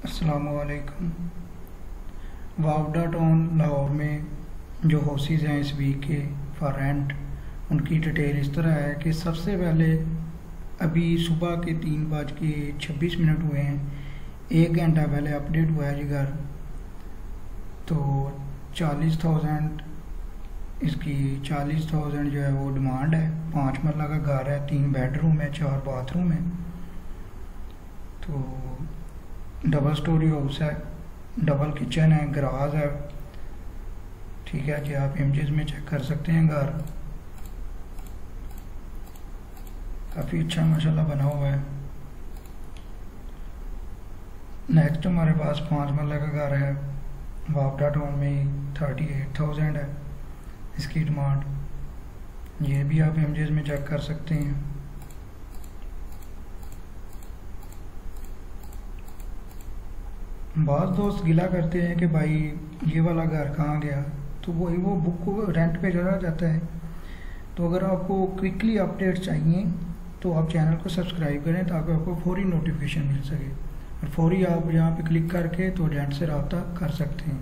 अस्सलामुअलैकुम। वावडा टाउन लाहौर में जो हाउसेज हैं इस वीक के फॉर रेंट, उनकी डिटेल इस तरह है कि सबसे पहले अभी सुबह के 3:26 हुए हैं, 1 घंटा पहले अपडेट हुआ है जी घर। तो 40,000 इसकी 40,000 जो है वो डिमांड है। 5 मरला का घर है, 3 बेडरूम है, 4 बाथरूम है। तो डबल स्टोरी हाउस है, डबल किचन है, गराज है। ठीक है जी, आप इमेजेस में चेक कर सकते हैं। घर काफ़ी अच्छा माशाल्लाह बना हुआ है। नेक्स्ट हमारे पास 5 मरला का घर है, वावडा टाउन में 38,000 है इसकी डिमांड। ये भी आप इमेजेस में चेक कर सकते हैं। बाज़ दोस्त गिला करते हैं कि भाई ये वाला घर कहाँ गया, तो वही वो बुक रेंट पे चला जाता है। तो अगर आपको क्विकली अपडेट चाहिए तो आप चैनल को सब्सक्राइब करें ताकि आपको फौरी नोटिफिकेशन मिल सके, और फौरी आप यहाँ पे क्लिक करके तो एजेंट से रब्ता कर सकते हैं।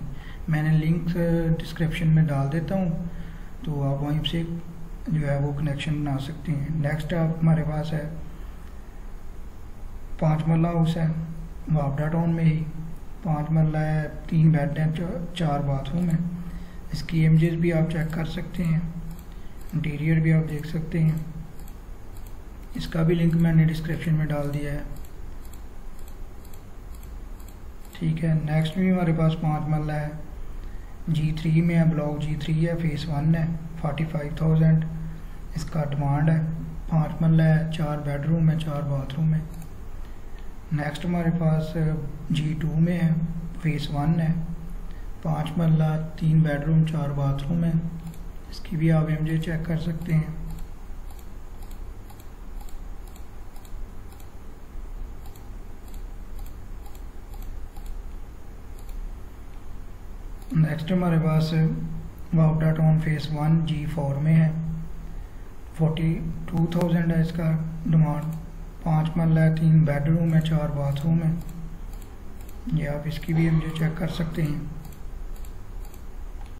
मैंने लिंक डिस्क्रिप्शन में डाल देता हूँ, तो आप वहीं से जो है वो कनेक्शन बना सकते हैं। नेक्स्ट आप हमारे पास है 5 मरला हाउस है, वावडा टाउन में ही 5 मरला है, 3 बेड हैं, 4 बाथरूम है। इसकी इमेजेस भी आप चेक कर सकते हैं, इंटीरियर भी आप देख सकते हैं। इसका भी लिंक मैंने डिस्क्रिप्शन में डाल दिया है। ठीक है, नेक्स्ट भी हमारे पास 5 मरला है, G3 में है, ब्लॉक G3 है, फेस 1 है, 45,000 इसका डिमांड है। 5 मरला है, 4 बेडरूम है, 4 बाथरूम है। नेक्स्ट हमारे पास G2 में है, फेस 1 है, 5 मरला, 3 बेडरूम, 4 बाथरूम है। इसकी भी आप इमेज चेक कर सकते हैं। नेक्स्ट हमारे पास वावडा टाउन फेस 1 G4 में है, 42,000 है इसका डिमांड। 5 मरला है, 3 बेडरूम है, 4 बाथरूम है। ये आप इसकी भी इमेज चेक कर सकते हैं।